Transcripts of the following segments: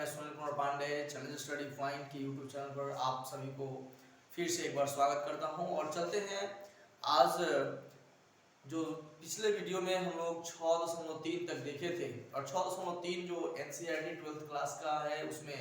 मैं Sunil Kumar Pandey Challenge Study Point के YouTube channel पर आप सभी को फिर से एक बार स्वागत करता हूं। और चलते हैं आज जो पिछले वीडियो में हम लोग 6.3 तक देखे थे, और 6.3 जो एनसीईआरटी 12th क्लास का है उसमें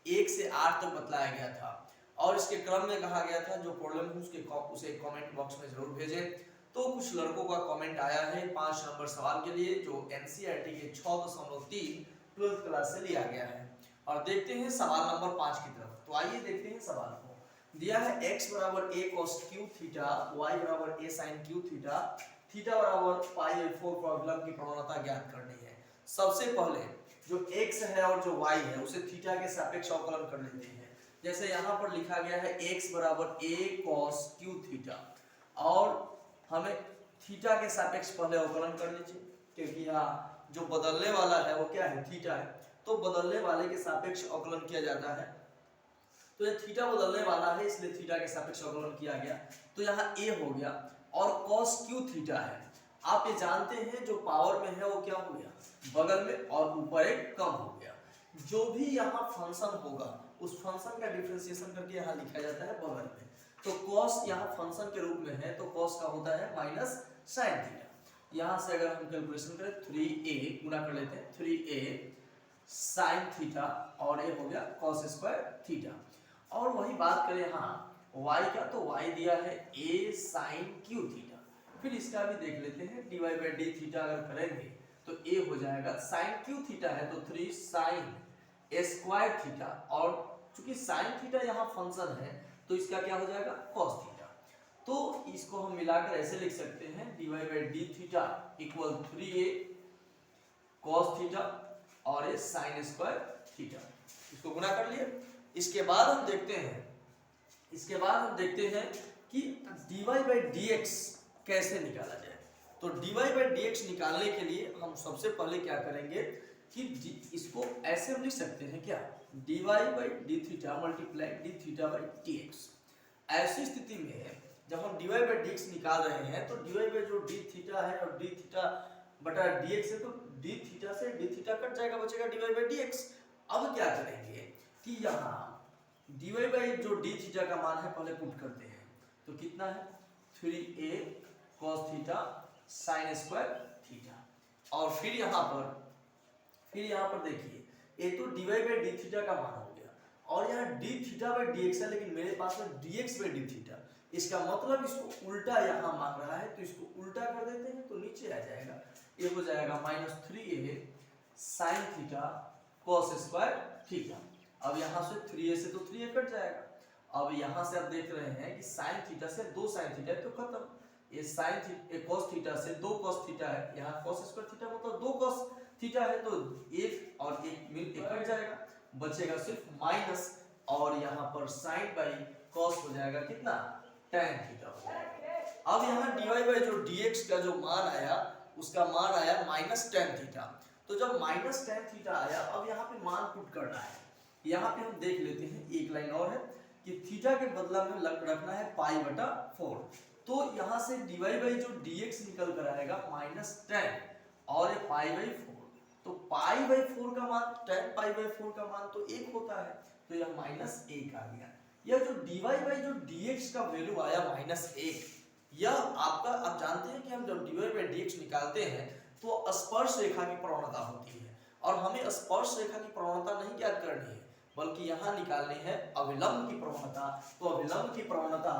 1 से 8 तक बतलाया गया था। और इसके क्रम में कहा गया था जो प्रॉब्लम है उसे कमेंट बॉक्स में जरूर भेजें। तो कुछ लड़कों का कमेंट आया है 5 नंबर सवाल के लिए जो एनसीईआरटी के 6.3 12th क्लास से लिया गया है। और देखते हैं सवाल नंबर 5 की तरफ। तो आइए देखते हैं सवाल को। दिया है x बराबर a cos q theta, y बराबर a sin q theta, theta बराबर पाई बाई 4 पर अवलंब की प्रवणता ज्ञात करनी है। सबसे पहले जो x है और जो y है उसे थीटा के सापेक्ष अवकलन कर लेते हैं। जैसे यहाँ पर लिखा गया है x बराबर a cos q थीटा, और हमें थीटा के सापेक्ष पहले अवकलन कर लीजिए, क्योंकि यहाँ जो बदलने वाला है वो क्या है, थीटा है। तो बदलने वाले के सापेक्ष अवकलन किया जाता है। तो ये थीटा बदलने वाला है इसलिए थीटा के सापेक्ष अवकलन किया गया। तो यहाँ a हो गया और cos q थीटा है। आप ये जानते हैं जो पावर में है वो क्या हो गया, बगल में, और ऊपर एक कम हो गया। जो भी यहाँ फंक्शन होगा उस फंक्शन का डिफरेंशिएशन करके यहाँ लिखा जाता है बगल में। तो cos यहाँ फंक्शन के रूप में है तो cos का होता है माइनस साइन थीटा। यहाँ से अगर हम कैलकुलेशन करें 3a गुना कर लेते हैं, 3a साइन थीटा और ये हो गया cos स्क्वायर थीटा। और वही बात करें यहाँ y का, तो y दिया है a sin q थीटा। फिर इसका भी देख लेते हैं, dy बाई डी थीटा अगर करेंगे तो a हो जाएगा sin q थीटा है तो 3 sin स्क्वायर थीटा, और चूंकि sin थीटा यहाँ फंक्शन है तो इसका क्या हो जाएगा cos थीटा। तो इसको हम मिलाकर ऐसे लिख सकते हैं dy by D theta equal 3a cos theta और ये sin स्क्वायर थीटा। इसको गुना कर लिए। इसके बाद हम देखते हैं कि dy बाई dx कैसे निकाला जाए। तो dy बाई dx निकालने के लिए हम सबसे पहले क्या करेंगे कि इसको ऐसे हम लिख सकते हैं क्या, dy by D theta multiply D theta by dx। ऐसी स्थिति में जब हम dy बाई dx निकाल रहे हैं तो dy बाई जो डी थीटा है और डी थीटा बटा dx है, तो डी थीटा से डी थीटा कट जाएगा, बचेगा dy बाई dx। अब क्या करेंगे कि यहाँ dy बाई जो डी थीटा का मान है पहले पुट करते हैं। तो कितना है 3a cos theta sin square theta. और फिर यहाँ पर देखिए ये तो dy बाई डी थीटा का मान हो गया, और यहाँ डी थीटा बाई dx है, लेकिन मेरे पास में dx बाई डी थीटा। इसका मतलब इसको उल्टा यहाँ मांग रहा है, तो इसको उल्टा कर देते हैं तो नीचे आ जाएगा। ये हो जाएगा minus 3a sin theta cos square theta. अब यहाँ से 3a से तो 3a कट जाएगा। अब यहाँ से आप देख रहे हैं कि sin थीटा से 2 sin थीटा तो खत्म। ये sin थीटा cos थीटा से 2 cos थीटा है, यहाँ cos स्क्वायर थीटा मतलब 2 cos थीटा है, तो एक और एक मिल के कट जाएगा, बचेगा सिर्फ माइनस, और यहाँ पर sin बाई cos हो जाएगा कितना, tan थीटा हो जाएगा। अब यहाँ dy बाई जो dx का जो मान आया उसका मान आया माइनस tan थीटा। तो जब माइनस tan थीटा आया, अब यहाँ पे मान पुट करना है। यहाँ पे हम देख लेते हैं, एक लाइन और है कि थीटा के बदला में रखना है पाई बटा 4। तो यहाँ से dy बाई जो dx निकल कर आएगा माइनस tan और ये पाई बाई 4। तो पाई बाई 4 का मान, tan पाई बाई 4 का मान तो 1 होता है, तो यह माइनस 1 आ गया। यह जो dy बाई जो dx का वैल्यू आया माइनस 1, यह आपका, आप जानते हैं कि हम जब dy बाई dx निकालते हैं तो स्पर्श रेखा की प्रवणता होती है, और हमें स्पर्श रेखा की प्रवणता नहीं ज्ञात करनी है बल्कि यहाँ निकालनी है अविलंब की प्रवणता। तो अविलंब की प्रवणता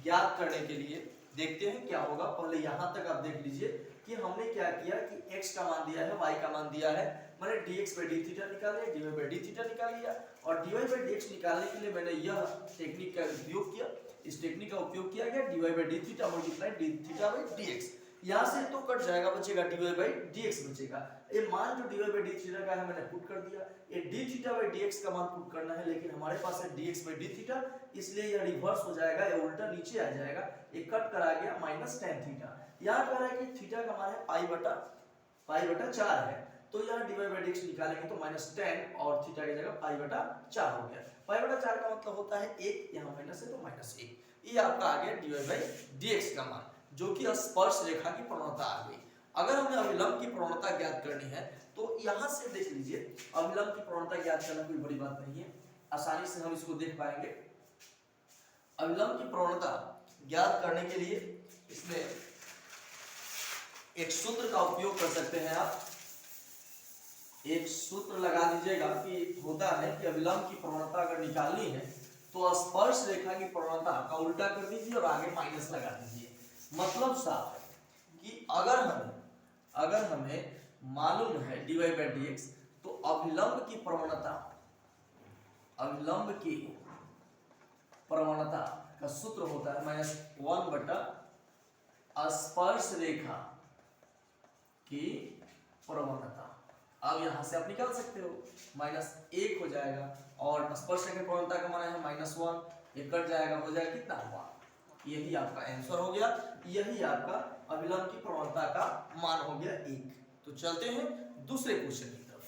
ज्ञात करने के लिए देखते हैं क्या होगा। पहले यहाँ तक आप देख लीजिए कि हमने क्या किया कि x का मान दिया है, y का मान दिया है, मैंने dx बाई डी थीटा निकाल लिया, dy बाई डी थीटा निकाल लिया, और dy बाई dx निकालने के लिए मैंने यह टेक्निक का उपयोग किया। इस टेक्निक का उपयोग किया गया dy by D theta multiply D theta by dx। यहाँ से तो कट जाएगा, बचेगा dy बाई dx बचेगा। ये मान जो dy बाई डी थीटा का है मैंने पुट कर दिया। ये d थीटा बाई dx का मान पुट करना है, लेकिन हमारे पास है dx बाई डी थीटा, इसलिए यह रिवर्स हो जाएगा, ये उल्टा नीचे आ जाएगा। ये कट कर आ गया माइनस tan थीटा। यहाँ कह रहा है कि थीटा का मान है पाई बटा 4 है, तो यहाँ dy बाई dx निकालेंगे तो माइनस tan और थीटा की जगह पाई बटा 4 हो गया। पाई बटा 4 का मतलब होता है 1, यहाँ माइनस है तो माइनस 1। ये आपका आ गया dy बाई dx का मान, जो कि स्पर्श रेखा की प्रवणता आ गई। अगर हमें अभिलंब की प्रवणता ज्ञात करनी है तो यहां से देख लीजिए, अभिलंब की प्रवणता ज्ञात करना कोई बड़ी बात नहीं है, आसानी से हम इसको देख पाएंगे। अभिलंब की प्रवणता ज्ञात करने के लिए इसमें एक सूत्र का उपयोग कर सकते हैं आप। एक सूत्र लगा दीजिएगा कि होता है कि अभिलंब की प्रवणता अगर निकालनी है तो स्पर्श रेखा की प्रवणता का उल्टा कर दीजिए और आगे माइनस लगा दीजिए। मतलब साफ है कि अगर हमें मालूम है dy बाई dx, तो अभिलंब की प्रवणता का सूत्र होता है -1 बटा स्पर्श रेखा की प्रवणता। अब यहां से आप निकाल सकते हो, -1 हो जाएगा और स्पर्श रेखा की प्रवणता का मान है -1, ये कट जाएगा, हो जाएगा कितना हुआ, यही आपका आंसर हो गया, यही आपका अभिलंब की प्रवणता का मान हो गया 1। तो चलते हैं दूसरे क्वेश्चन की तरफ।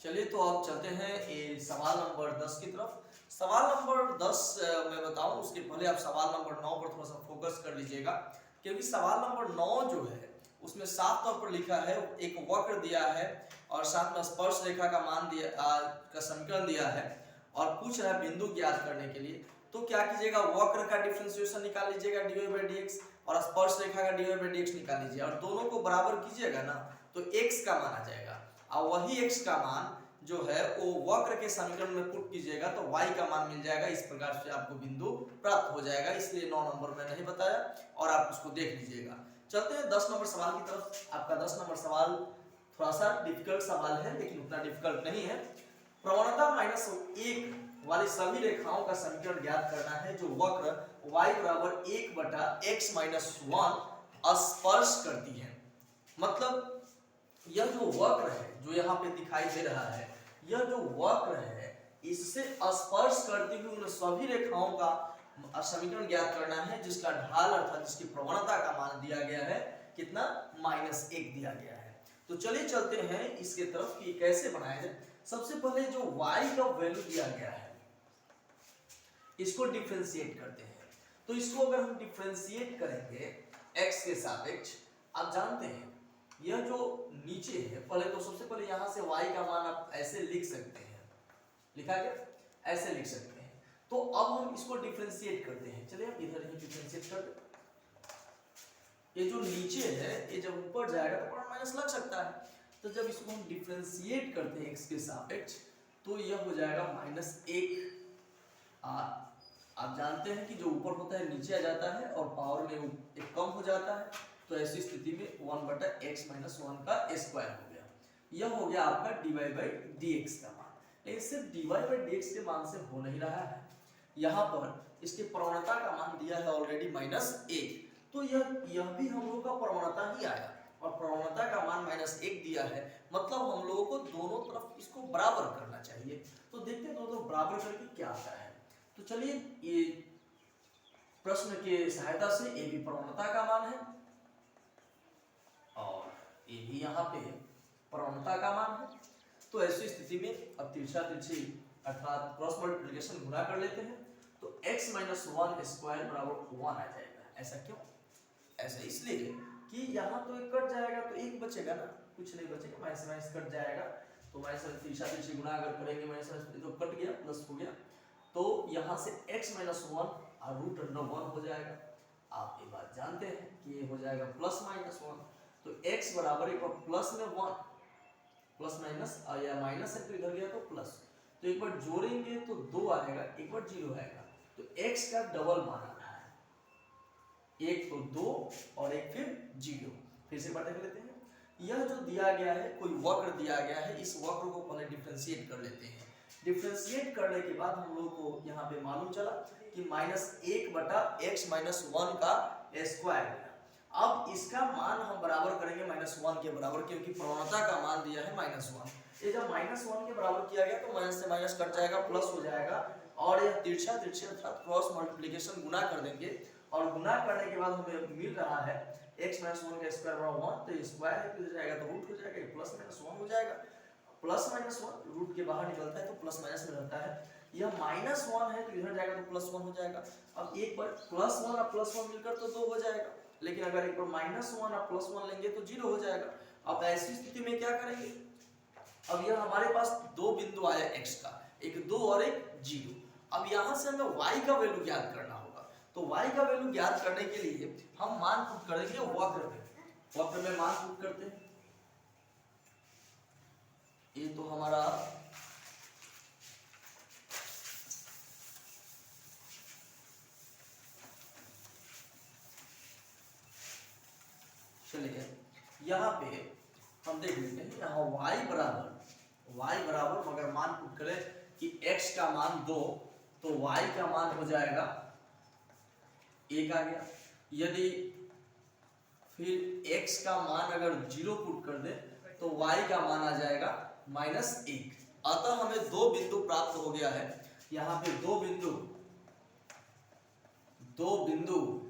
चलिए तो अब चलते हैं सवाल नंबर 10 की तरफ। सवाल नंबर 10 मैं बताऊं उसके पहले आप सवाल नंबर 9 पर थोड़ा सा फोकस कर लीजिएगा, क्योंकि सवाल नंबर 9 जो है उसमें साफ तौर पर लिखा है, एक वक्र दिया है और साथ में स्पर्श रेखा का मान दिया का समीकरण दिया है और पूछ रहा है बिंदु ज्ञात करने के लिए। तो क्या कीजिएगा, वक्र का डिफरेंशिएशन निकाल लीजिएगा dy बाई dx और स्पर्श रेखा का dy बाई dx निकाल लीजिए और दोनों को बराबर कीजिएगा ना तो x का मान आ जाएगा और वही x का मान जो है वो वक्र के समीकरण में पुट कीजिएगा तो y का मान मिल जाएगा। इस प्रकार से आपको बिंदु प्राप्त हो जाएगा, इसलिए 9 नंबर में नहीं बताया और आप उसको देख लीजिएगा। चलते हैं 10 नंबर सवाल की तरफ। आपका 10 नंबर सवाल थोड़ा सा डिफिकल्ट सवाल है, लेकिन उतना डिफिकल्ट नहीं है। प्रवणता -1 वाली सभी रेखाओं का समीकरण ज्ञात करना है जो वक्र y बराबर 1 बटा x माइनस 1 स्पर्श करती है। मतलब यह जो वक्र है जो यहाँ पे दिखाई दे रहा है, यह जो वक्र है इससे स्पर्श करती हुई उन सभी रेखाओं का समीकरण ज्ञात करना है जिसका ढाल अर्थात जिसकी प्रवणता का मान दिया गया है कितना, -1 दिया गया है। तो चलिए चलते हैं इसके तरफ कि कैसे बनाया जाए। सबसे पहले जो y का वैल्यू दिया गया है इसको डिफरेंशिएट करते हैं। तो इसको अगर हम डिफरेंशिएट करेंगे x के सापेक्ष, आप जानते हैं यह जो नीचे है, पहले तो सबसे पहले यहां से y का मान आप ऐसे लिख सकते हैं, लिखा गया ऐसे लिख सकते हैं। तो अब हम इसको डिफरेंशिएट करते हैं। चलिए हम इधर ही डिफरेंशिएट कर दे। ये जो नीचे है ये जब ऊपर जाएगा तो प्लस माइनस लग सकता है, तो जब इसको हम डिफरेंशिएट करते हैं x के सापेक्ष तो यह हो जाएगा -1। आप जानते हैं कि जो ऊपर होता है नीचे आ जाता है और पावर में एक कम हो जाता है, तो ऐसी स्थिति में 1 बटा x माइनस 1 का स्क्वायर हो गया। यह हो गया आपका dy बाई dx का मान। लेकिन सिर्फ dy बाई dx के मान से हो नहीं रहा है, यहाँ पर इसकी प्रवणता का मान दिया है ऑलरेडी -1, तो यह भी हम लोगों का प्रवणता ही आया और प्रवणता का मान -1 दिया है। मतलब हम लोगों को दोनों तरफ इसको बराबर करना चाहिए। तो देखते हैं दोनों बराबर करके क्या आता है। तो चलिए ये प्रश्न के सहायता से ये भी प्रवणता का मान है और ये भी यहाँ पे प्रवणता का मान है। तो ऐसी स्थिति में अब तिरछा तिरछी अर्थात क्रॉस मल्टीप्लिकेशन गुणा कर लेते हैं तो x माइनस 1 स्क्वायर बराबर 1 आ जाएगा। ऐसा क्यों? ऐसा इसलिए कि यहाँ तो एक कट जाएगा तो एक बचेगा ना, कुछ नहीं बचेगा, माइनस माइनस कट जाएगा। तो माइनस तिरछा तिरछी गुणा अगर करेंगे माइनस तो कट गया, प्लस हो गया, तो यहाँ से x माइनस 1 और √1 हो जाएगा। आप ये बात जानते हैं कि ये हो जाएगा प्लस माइनस 1, तो x बराबर एक बार प्लस में 1, प्लस माइनस या माइनस है तो इधर गया तो प्लस, तो एक बार जोड़ेंगे तो 2 आएगा, एक बार 0 आएगा, तो x का डबल मान आ रहा है, एक तो 2 और एक फिर 0। फिर से पता कर लेते हैं, यह जो दिया गया है कोई वक्र दिया गया है, इस वक्र को पहले डिफरेंशिएट कर लेते हैं। डिफरेंशिएट करने के बाद हम लोग को यहाँ पे मालूम चला कि -1 बटा x माइनस 1 का स्क्वायर है। अब इसका मान हम बराबर करेंगे -1 के बराबर, क्योंकि प्रवणता का मान दिया है -1। ये जब -1 के बराबर किया गया तो माइनस से माइनस कट जाएगा, प्लस हो जाएगा और यह तिरछा तिरछे अर्थात क्रॉस मल्टीप्लिकेशन गुणा कर देंगे और गुणा करने के बाद हमें मिल रहा है x माइनस 1 का स्क्वायर बराबर 1, तो स्क्वायर है तो जाएगा तो रूट हो जाएगा, प्लस माइनस 1 हो जाएगा। प्लस माइनस 1 रूट के बाहर निकलता है तो प्लस माइनस में रहता है, यह -1 है तो इधर जाएगा तो +1 हो जाएगा। अब एक बार +1 और +1 मिलकर तो 2 हो जाएगा, लेकिन अगर एक बार -1 और +1 लेंगे तो 0 हो जाएगा। अब ऐसी स्थिति में क्या करेंगे, अब यह हमारे पास दो बिंदु आया x का, एक 2 और एक 0। अब यहाँ से हमें y का वैल्यू ज्ञात करना होगा। तो y का वैल्यू ज्ञात करने के लिए हम मान पुट करेंगे वक्र में। वक्र में मान पुट करते हैं। ये तो हमारा चलिए यहाँ पे हम देख लेते हैं। यहाँ y बराबर मगर मान पुट करें कि x का मान 2 तो y का मान हो जाएगा 1 आ गया। यदि फिर x का मान अगर 0 पुट कर दे तो y का मान आ जाएगा -1। अतः हमें दो बिंदु प्राप्त हो गया है। यहाँ पे दो बिंदु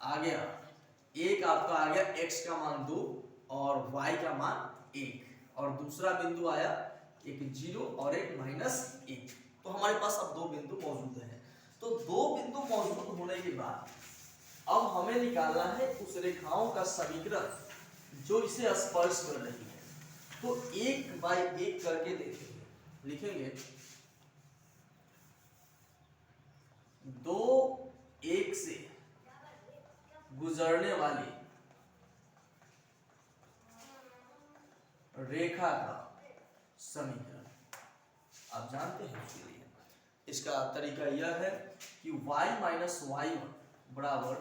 आ गया। एक आपका आ गया x का मान 2 और y का मान 1, और दूसरा बिंदु आया एक 0 और एक -1। तो हमारे पास अब दो बिंदु मौजूद हैं। तो दो बिंदु मौजूद होने के बाद अब हमें निकालना है उस रेखाओं का समीकरण जो इसे स्पर्श कर रही है। तो एक बाय एक करके देखेंगे, लिखेंगे 2 1 से गुजरने वाली रेखा का समीकरण। आप जानते हैं उसके लिए इसका तरीका यह है कि y माइनस y1 बराबर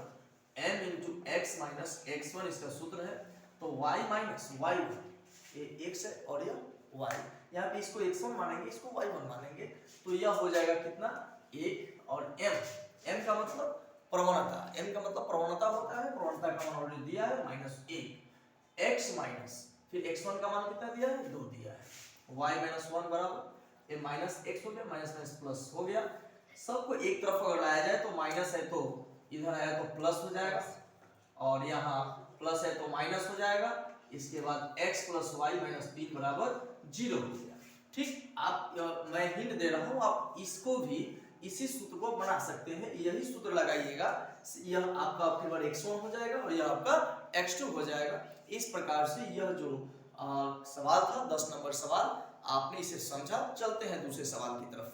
m into x minus x1 इसका सूत्र है। तो y माइनस y1 ये x है और यह y, यहाँ पे इसको x1 मानेंगे, इसको y1 मानेंगे, तो यह हो जाएगा कितना 1 और m का मतलब प्रवणता, m का मतलब प्रवणता होता है। प्रवणता का मान ऑलरेडी दिया है -1 x माइनस फिर x1 का मान कितना दिया है 2 दिया है। y माइनस 1 बराबर ये माइनस x हो गया, माइनस माइनस प्लस हो गया। सबको एक तरफ अगर लाया जाए तो माइनस है तो इधर आया तो प्लस हो जाएगा, और यहाँ प्लस है तो माइनस हो जाएगा। इसके बाद x प्लस वाई माइनस 3 बराबर 0 हो गया। ठीक, आप मैं हिंट दे रहा हूँ, आप इसको भी इसी सूत्र को बना सकते हैं। यही सूत्र लगाइएगा, यह आपका आपके बार x1 हो जाएगा और यह आपका x2 हो जाएगा। इस प्रकार से यह जो सवाल था 10 नंबर सवाल, आपने इसे समझा। चलते हैं दूसरे सवाल की तरफ।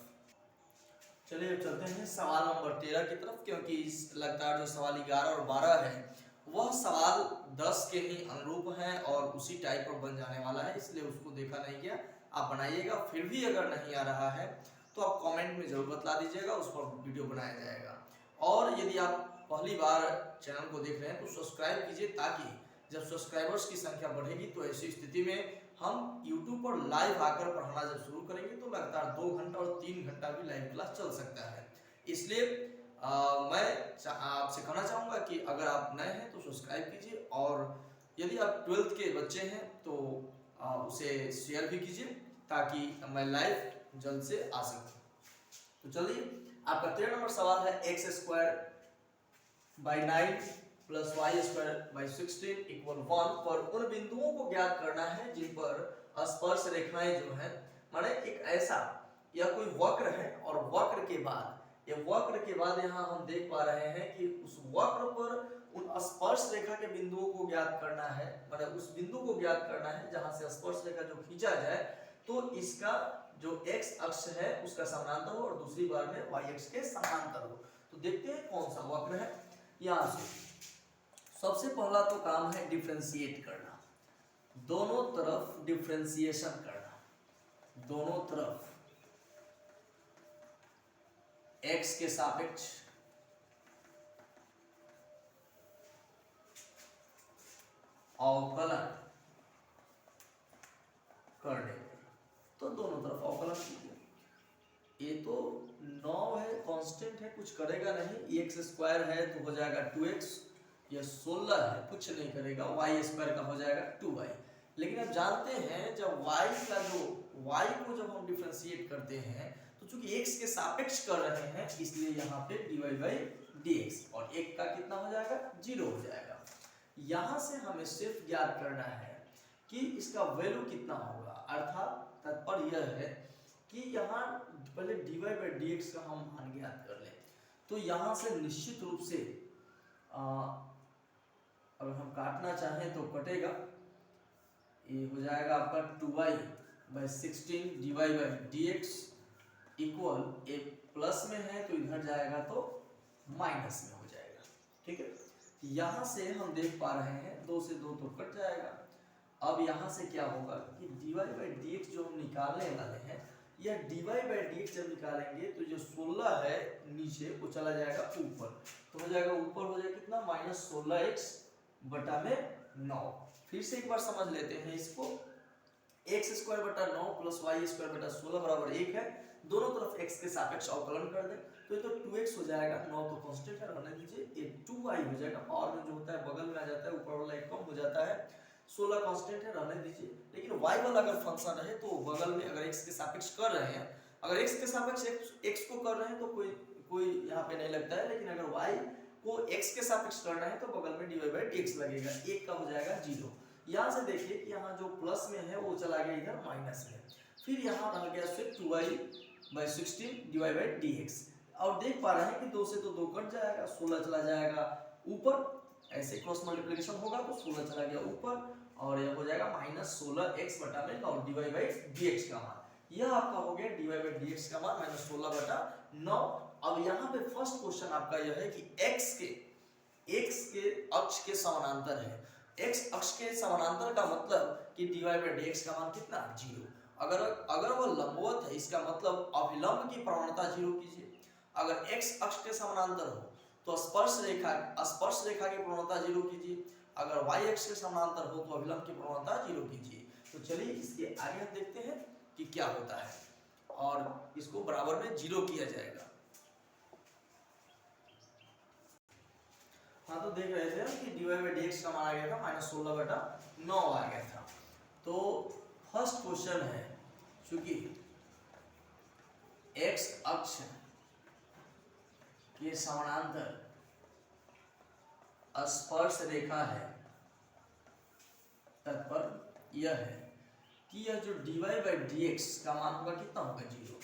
चलिए अब चलते हैं सवाल नंबर 13 की तरफ, क्योंकि लगातार जो सवाल 11 और 12 है वह सवाल 10 के ही अनुरूप हैं और उसी टाइप पर बन जाने वाला है, इसलिए उसको देखा नहीं गया। आप बनाइएगा, फिर भी अगर नहीं आ रहा है तो आप कमेंट में जरूर बतला दीजिएगा, उस पर वीडियो बनाया जाएगा। और यदि आप पहली बार चैनल को देख रहे हैं तो सब्सक्राइब कीजिए, ताकि जब सब्सक्राइबर्स की संख्या बढ़ेगी तो ऐसी स्थिति में हम YouTube पर लाइव आकर पढ़ाना जब शुरू करेंगे तो लगातार 2 घंटा और 3 घंटा भी लाइव क्लास चल सकता है। इसलिए मैं आपसे कहना चाहूँगा कि अगर आप नए हैं तो सब्सक्राइब कीजिए, और यदि आप 12th के बच्चे हैं तो उसे शेयर भी कीजिए, ताकि मैं लाइव जल्द से आ सकूँ। तो चलिए, आपका 13 नंबर सवाल है x²/9 प्लस y²/16 = 1 पर उन बिंदुओं को ज्ञात करना है जिन पर स्पर्श रेखाएं जो है, माने एक ऐसा या कोई वक्र है और वक्र के बाद यहाँ हम देख पा रहे हैं कि उस वक्र पर उन स्पर्श रेखा के बिंदुओं को ज्ञात करना है, मतलब उस बिंदु को ज्ञात करना है जहां से स्पर्श रेखा जो खींचा जाए तो इसका जो x अक्ष है उसका समानांतर हो और दूसरी बार में y अक्ष के समानांतर हो। तो देखते हैं कौन सा वक्र है। यहाँ से सबसे पहला तो काम है डिफरेंशिएट करना, दोनों तरफ डिफरेंशिएशन करना, दोनों तरफ x के सापेक्ष अवकलन करने में, तो दोनों तरफ अवकलन कीजिए। ये तो 9 है, कांस्टेंट है, कुछ करेगा नहीं। x² है तो हो जाएगा 2x, यह 16 है, कुछ नहीं करेगा। y² का हो जाएगा 2y। लेकिन आप जानते हैं जब y को जब हम डिफरेंशिएट करते हैं तो चूंकि x के सापेक्ष कर रहे हैं, इसलिए यहाँ पे dy/dx और 1 का कितना हो जाएगा 0 हो जाएगा। यहाँ से हमें सिर्फ ज्ञात करना है कि इसका वैल्यू कितना होगा, अर्थात तात्पर्य यह है कि यहाँ पहले dy/dx का हम मान ज्ञात कर लें। तो यहाँ से निश्चित रूप से अगर हम काटना चाहें तो कटेगा, ये हो जाएगा आपका 2y/16 dy/dx इक्वल, ए प्लस में है तो इधर जाएगा तो माइनस में हो जाएगा। ठीक है, यहाँ से हम देख पा रहे हैं 2 से 2 तो कट जाएगा। अब यहाँ से क्या होगा कि dy/dx जो हम निकालने वाले हैं, यह dy/dx जब निकालेंगे तो जो 16 है नीचे वो चला जाएगा ऊपर, तो हो जाएगा ऊपर हो जाएगा कितना -16x/9। फिर से एक बार समझ लेते हैं इसको, x²/9 + y²/16 बराबर 1 है। दोनों तरफ x के सापेक्ष अवकलन कर दें तो ये तो 2x हो जाएगा, 9 तो कांस्टेंट है रहने दीजिए, ये 2y हो जाएगा, पावर में जो होता है बगल में आ जाता है, ऊपर वाला एक कम हो जाता है, 16 कांस्टेंट है रहने दीजिए। लेकिन y वाला अगर फंक्शन रहे तो बगल में अगर x के सापेक्ष कर रहे हैं, अगर x के सापेक्ष x को कर रहे हैं तो कोई यहाँ पे नहीं लगता है, लेकिन अगर y को x के सापेक्ष करना है तो बगल में dy/dx लगेगा, 1 का हो जाएगा 0। यहाँ से देखिए कि यहाँ जो प्लस में है वो चला गया इधर माइनस में, फिर यहाँ रह गया सिर्फ 2y/16 dy/dx। और देख पा रहे हैं कि 2 से तो 2 कट जाएगा, 16 चला जाएगा ऊपर, ऐसे क्रॉस मल्टीप्लिकेशन होगा तो 16 चला गया ऊपर और यह हो जाएगा -16x/9 dy/dx का मान। यह आपका हो गया dy/dx का मान -16/9। अब यहाँ पे फर्स्ट क्वेश्चन आपका यह है कि x के अक्ष के समानांतर है। x अक्ष के समानांतर का मतलब कि dy/dx का मान कितना 0। अगर वह लंबवत है इसका मतलब अभिलंब की प्रवणता 0 कीजिए। अगर x अक्ष के समानांतर हो तो स्पर्श रेखा की प्रवणता 0 कीजिए। अगर y अक्ष के समानांतर हो तो अभिलंब की प्रवणता 0 कीजिए। तो चलिए इसके आगे हम देखते हैं कि क्या होता है और इसको बराबर में 0 किया जाएगा। हाँ, तो देख रहे थे कि dy/dx का मान आ गया था -16/9 आ गया था। तो फर्स्ट क्वेश्चन है, चूंकि x अक्ष के समानांतर स्पर्श रेखा है, तात्पर्य यह है कि यह जो dy/dx का मान होगा कितना होगा 0।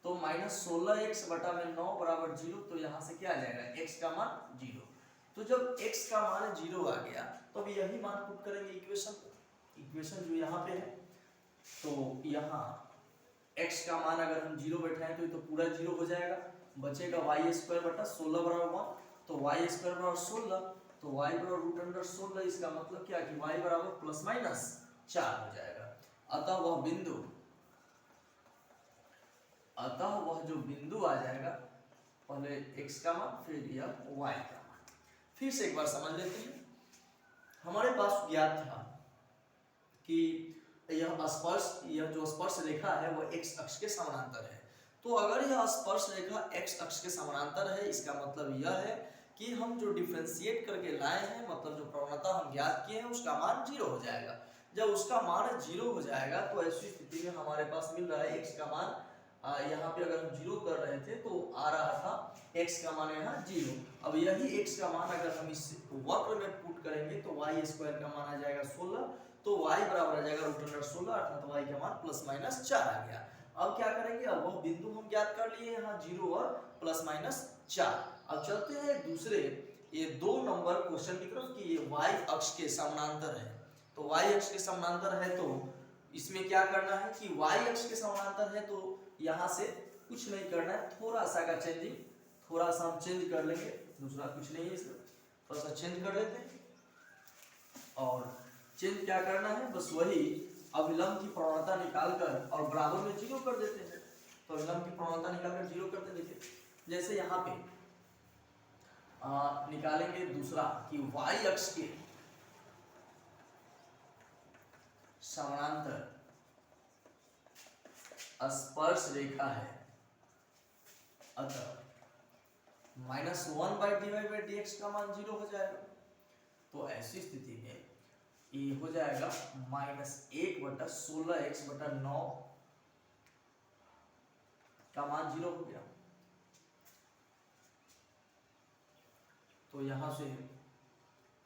तो -16x/9 बराबर 0, तो यहाँ से क्या आ जाएगा x का मान 0। तो जब x का मान 0 आ गया तो अब यही मान पुट करेंगे इक्वेशन जो यहाँ पे है। तो यहाँ x का मान अगर हम 0 बैठाएं तो ये तो पूरा 0 हो जाएगा, बचेगा y²/16 बराबर 1, तो y² बराबर 16, तो y बराबर √16। इसका मतलब क्या कि y बराबर ±4 हो जाएगा। अतः वह जो बिंदु आ जाएगा, पहले x का मान फिर यह y का मान। फिर से एक बार समझ लेते हैं, हमारे पास ज्ञात था कि यह जो स्पर्श रेखा है वह x अक्ष के समानांतर है। तो अगर यह स्पर्श रेखा x अक्ष के समानांतर है, इसका मतलब यह है कि हम जो डिफरेंशिएट करके लाए हैं, मतलब जो प्रवणता हम ज्ञात किए हैं उसका मान 0 हो जाएगा। जब उसका मान 0 हो जाएगा तो ऐसी स्थिति में हमारे पास मिल रहा है x का मान, यहाँ पे अगर हम 0 कर रहे थे तो आ रहा था x का मान यहाँ 0। अब यही x का मान अगर हम इस वक्र में पुट करेंगे तो y² का मान आ जाएगा 16, तो y बराबर आ जाएगा √16, अर्थात y का मान ±4 आ गया। अब क्या करेंगे, अब वह बिंदु हम ज्ञात कर लिए यहाँ 0 और ±4। अब चलते हैं दूसरे ये 2 नंबर क्वेश्चन की तरफ कि ये y अक्ष के समानांतर है। तो y अक्ष के समानांतर है तो इसमें क्या करना है कि y अक्ष के समानांतर है तो यहाँ से कुछ नहीं करना है, थोड़ा सा का चेंजिंग, थोड़ा सा हम चेंज कर लेंगे, दूसरा कुछ नहीं है, इसमें थोड़ा सा चेंज कर लेते हैं। और चेंज क्या करना है, बस वही अभिलंब की प्रवणता निकालकर और बराबर में 0 कर देते हैं। तो अभिलंब की प्रवणता निकालकर 0 करते, देखिए जैसे यहाँ पे निकालेंगे दूसरा कि y अक्ष के समानांतर स्पर्श रेखा है, अतः -1/dy/dx का मान 0 हो जाएगा। तो ऐसी स्थिति में ये हो जाएगा -1/16x/9 का मान 0 हो गया। तो यहाँ से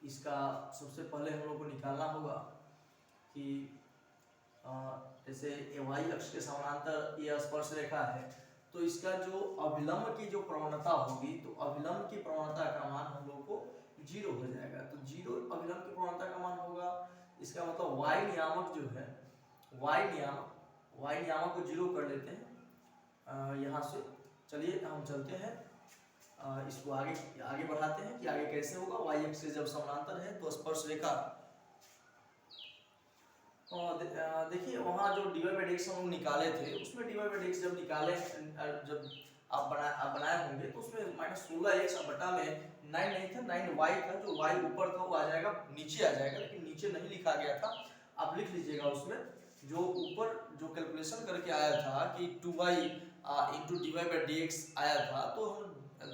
इसका सबसे पहले हम लोग को निकालना होगा कि जैसे y अक्ष के समानांतर यह स्पर्श रेखा है, तो इसका जो अभिलंब की जो प्रवणता होगी, तो अभिलंब की प्रवणता का मान हम लोग को जीरो हो जाएगा। तो जीरो अभिलंब की प्रवणता का मान होगा, इसका मतलब y नियामक जो है, y नियामक को जीरो कर लेते हैं यहाँ से। चलिए हम चलते हैं, इसको आगे बढ़ाते हैं कि आगे कैसे होगा। y अक्ष से जब समानांतर है तो स्पर्श रेखा, देखिए वहाँ जो dy बाई dx हम लोग निकाले थे, उसमें dy बाई dx जब निकाले, जब आप बनाए होंगे तो उसमें -16x बटा में 9 नहीं था, 9y था। जो y ऊपर था वो आ जाएगा, नीचे आ जाएगा, लेकिन नीचे नहीं लिखा गया था। आप लिख लीजिएगा उसमें जो ऊपर जो कैलकुलेशन करके आया था कि 2y into dy by dx आया था, तो हम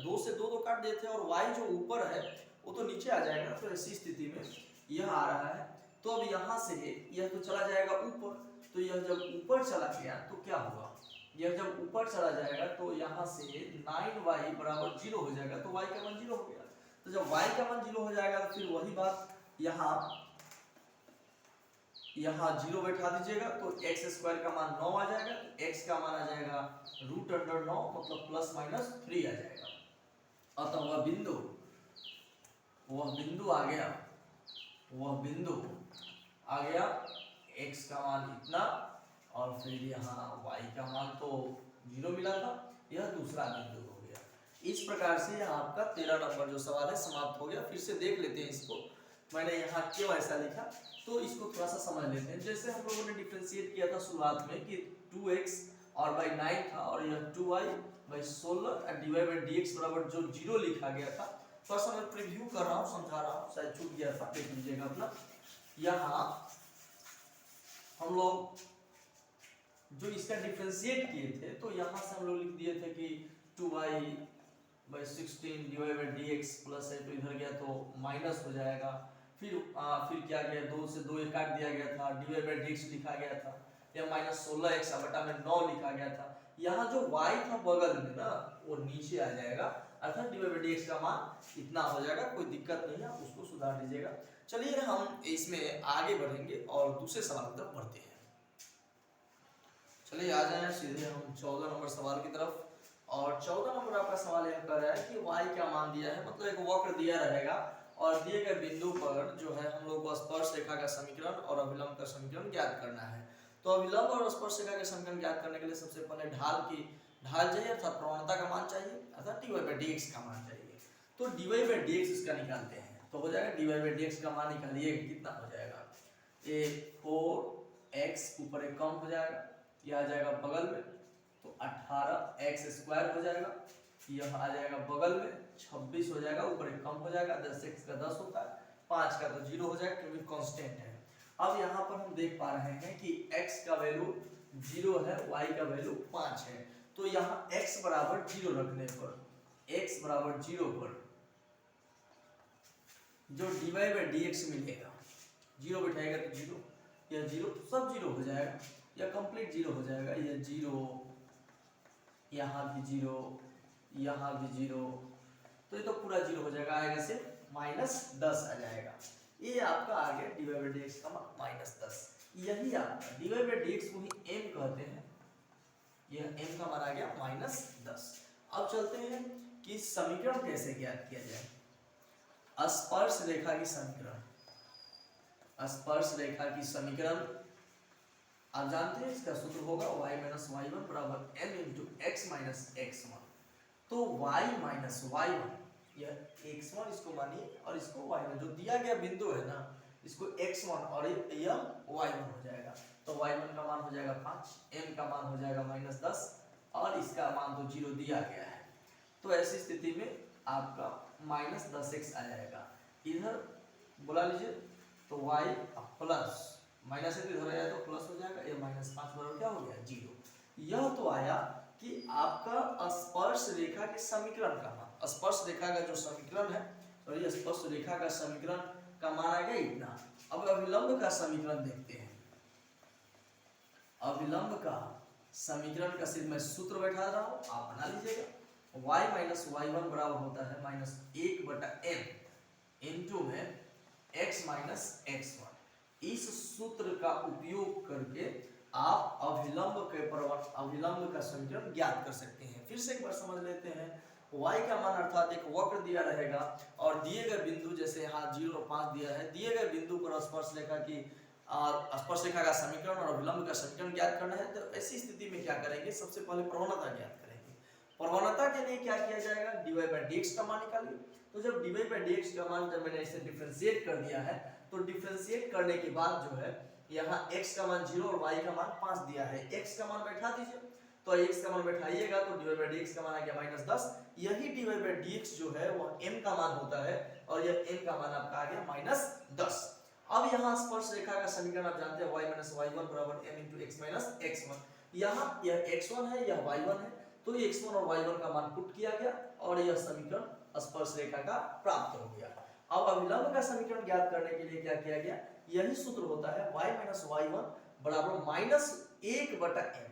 2 से 2 काट देते हैं और y जो ऊपर है वो तो नीचे आ जाएगा। तो ऐसी स्थिति में यह आ रहा है। तो अब यहाँ से यह तो चला जाएगा ऊपर, तो यह जब ऊपर चला गया तो क्या होगा, यह जब ऊपर चला जाएगा तो यहाँ से 9y बराबर 0 हो जाएगा। तो y का मान 0 हो गया। तो जब y का मान 0 हो जाएगा तो फिर वही बात यहाँ 0 बैठा दीजिएगा, तो x स्क्वायर का मान 9 आ जाएगा। x का मान आ जाएगा √9 मतलब ±3 आ जाएगा। अतः वह बिंदु आ गया, x का मान इतना और फिर यहाँ y का मान तो 0 मिला था, यह दूसरा बिंदु हो गया। इस प्रकार से आपका 13 नंबर जो सवाल है समाप्त हो गया। फिर से देख लेते हैं इसको, मैंने यहाँ क्यों ऐसा लिखा, तो इसको थोड़ा सा समझ लेते हैं। जैसे हम लोगों ने डिफरेंशिएट किया था शुरुआत में कि 2x और बाई 9 था और यह 2y by 16 dy by dx बराबर जो 0 लिखा गया था। थोड़ा सा मैं प्रीव्यू कर रहा हूँ, समझा रहा हूँ, शायद छूट गया था, देख लीजिएगा अपना। यहाँ हम लोग जो इसका डिफरेंशिएट किए थे, तो यहाँ से हम लोग लिख दिए थे कि 2y by 16 dy by dx plus है, तो इधर गया तो माइनस हो जाएगा। फिर क्या गया, 2 से 2 काट दिया गया था, dy बाई dx लिखा गया था, या -16x बटा में 9 लिखा गया था। यहाँ जो y था बगल में ना, वो नीचे आ जाएगा, अर्थात dy बाई dx का मान इतना हो जाएगा। कोई दिक्कत नहीं है, आप उसको सुधार लीजिएगा। चलिए हम इसमें आगे बढ़ेंगे और दूसरे सवाल की तरफ बढ़ते हैं। चलिए आ जाए सीधे हम 14 नंबर सवाल की तरफ। और 14 नंबर आपका सवाल यह कर रहा है कि y का मान दिया है, मतलब एक वक्र दिया रहेगा और दिए गए बिंदु पर जो है हम लोग को स्पर्श रेखा का समीकरण और अभिलंब का समीकरण ज्ञात करना है। तो अभिलंब और स्पर्श रेखा के समीकरण ज्ञात करने के लिए सबसे पहले ढाल चाहिए, अर्थात प्रवणता का मान चाहिए, अर्थात dy बाई dx का मान चाहिए। तो dy बाई dx इसका निकालते हैं, तो हो जाएगा dy बाई dx का मान निकालिए, कितना हो जाएगा, 4x ऊपर एक कम हो जाएगा, यह आ जाएगा बगल में, तो 18x स्क्वायर हो जाएगा, यह आ जाएगा बगल में 26 हो जाएगा, ऊपर एक कम हो जाएगा, 10x का 10 होता है, 5 का तो 0 हो जाएगा क्योंकि कांस्टेंट है। अब यहाँ पर हम देख पा रहे हैं कि x का वैल्यू 0 है, y का वैल्यू 5 है। तो यहाँ x बराबर 0 रखने पर, x बराबर 0 पर जो dy बाई dx मिलेगा, 0 बैठाएगा तो 0, यह 0 सब 0 हो जाएगा, यह कंप्लीट 0 हो जाएगा, यह 0, यहाँ भी 0, यहाँ भी 0, तो ये तो पूरा 0 हो जाएगा, आएगा से -10 आ जाएगा। ये आपका आ गया dy बाई dx का मान -10। यही आपका dy बाई dx को ही m कहते हैं, यह m का मान आ गया -10। अब चलते हैं कि समीकरण कैसे ज्ञात किया जाए। स्पर्श रेखा की समीकरण, स्पर्श रेखा की समीकरण आप जानते हैं, इसका सूत्र होगा y माइनस y1 बराबर m into x minus x1। तो y माइनस y1, यह x1 इसको मानिए और इसको y1, जो दिया गया बिंदु है ना, इसको x1 और यह y1 हो जाएगा। तो y1 का मान हो जाएगा 5, m का मान हो जाएगा -10 और इसका मान तो 0 दिया गया है। तो ऐसी स्थिति में आपका -10x आ जाएगा, इधर बुला लीजिए, तो y प्लस माइनस से इधर आया तो प्लस हो जाएगा, ये -5 बराबर क्या हो गया 0। यह तो आया कि आपका स्पर्श रेखा के समीकरण का मान, स्पर्श रेखा का जो समीकरण है, सॉरी स्पर्श रेखा का समीकरण का मान आ गया इतना। अब अभिलंब का समीकरण देखते हैं। अभिलंब का समीकरण का सिर्फ मैं सूत्र बैठा रहा हूँ, आप बना लीजिएगा। y माइनस y1 बराबर होता है -1 बटा m इंटू में x माइनस x1। इस सूत्र का उपयोग करके आप अभिलंब का समीकरण ज्ञात कर सकते हैं। फिर से एक बार समझ लेते हैं। y का मान अर्थात एक वक्र दिया रहेगा और दिए गए बिंदु जैसे यहाँ 0 और 5 दिया है, दिए गए बिंदु पर स्पर्श रेखा का समीकरण और अभिलंब का समीकरण ज्ञात करना है। तो ऐसी स्थिति में क्या करेंगे, सबसे पहले प्रवणता ज्ञात करेंगे। प्रवणता के लिए क्या किया जाएगा, dy/dx का मान निकालिए। तो जब dy/dx का मान जब मैंने इसे डिफरेंशिएट कर दिया है, तो डिफरेंशिएट करने के बाद जो है यहाँ x का मान 0 और y का मान 5 दिया है, x का मान बैठा दीजिए। तो x का मान बैठाइएगा तो dy/dx का मान आ गया -10। यही dy/dx जो है वो m का मान होता है और यह m का मान आपका आ गया -10। अब यहाँ स्पर्श रेखा का समीकरण आप जानते हैं y - y1 बराबर m × x - x1। यहाँ यह x1 है, यह y1 है, तो x1 और y1 का मान पुट किया गया और यह समीकरण स्पर्श रेखा का प्राप्त हो गया। अब अभिलंब का समीकरण ज्ञात करने के लिए क्या किया गया, यही सूत्र होता है y - y1 बराबर -1/m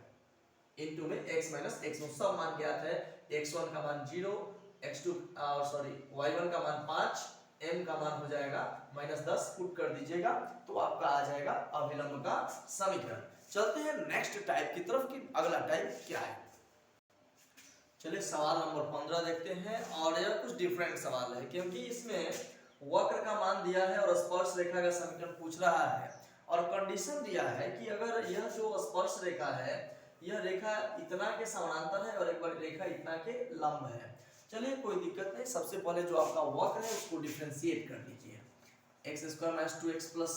इनटू में x - x1। सब मान ज्ञात है, x1 का मान 0, y1 का मान 5, m का मान हो जाएगा -10, पुट कर दीजिएगा तो आपका आ जाएगा अभिलंब का समीकरण। चलते हैं नेक्स्ट टाइप की तरफ कि अगला टाइप क्या है। चलिए सवाल नंबर 15 देखते हैं और यह कुछ डिफरेंट सवाल है क्योंकि इसमें वक्र का मान दिया है और स्पर्श रेखा का समीकरण पूछ रहा है और कंडीशन दिया है कि अगर यह जो स्पर्श रेखा है यह रेखा इतना के समानांतर है और एक बार रेखा इतना के लंब है। चलिए कोई दिक्कत नहीं, सबसे पहले जो आपका वक्र है उसको डिफरेंशिएट कर दीजिए। x² - 2x +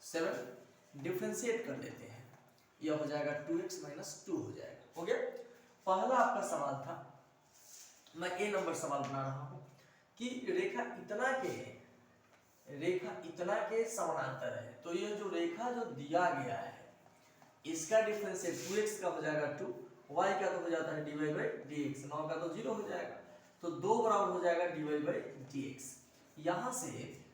7 डिफरेंशिएट कर लेते हैं, यह हो जाएगा 2x - 2 हो जाएगा। हो गया। पहला आपका सवाल था, मैं ए नंबर सवाल बना रहा हूं कि रेखा इतना के समानांतर है। तो ये जो रेखा जो दिया गया है इसका डिफरेंशिएट 2x का हो जाएगा 2, y का तो हो जाता है dy/dx, 9 का तो 0 हो जाएगा, तो 2 बराबर हो जाएगा dy/dx। यहाँ से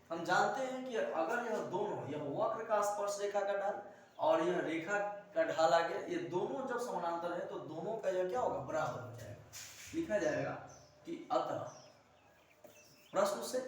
हम जानते हैं कि अगर यह दोनों, यह वक्र का स्पर्श रेखा का ढाल और यह रेखा का ढाल आ गया, ये दोनों जब समानांतर है तो दोनों का यह क्या होगा, बराबर हो जाएगा। लिखा जाएगा कि अतः प्रश्न से